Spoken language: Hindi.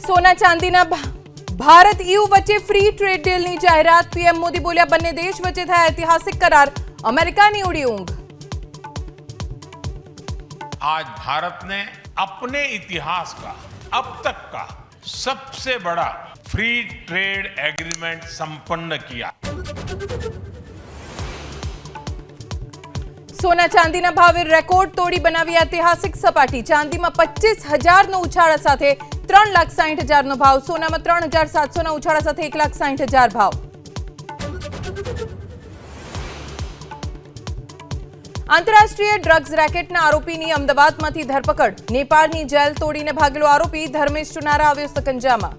સોના ચાંદીના ભારત EU વચ્ચે ફ્રી ટ્રેડ ડીલની જાહેરાત। પીએમ મોદી બોલ્યા બંને દેશ વચ્ચે થયા ઐતિહાસિક करार। અમેરિકાની ઉડી ઊંઘ। आज भारत ने अपने इतिहास का अब तक का सबसे बड़ा फ्री ट्रेड एग्रीमेंट संपन्न किया। सोना चांदीना भावे रेकॉर्ड तोड़ी बनावी ऐतिहासिक सपाटी। चांदीमां 25,000 नो उछाळा साथे 3,60,000 नो भाव। सोनामां 3,700 ना उछाळा साथे 1,60,000 भाव। आंतरराष्ट्रीय ड्रग्स रेकेटना आरोपीनी अमदावादमांथी धरपकड़। नेपाळनी जेल तोड़ीने भागेलो आरोपी धर्मेश चुनारा આવ્યો સકંજામાં।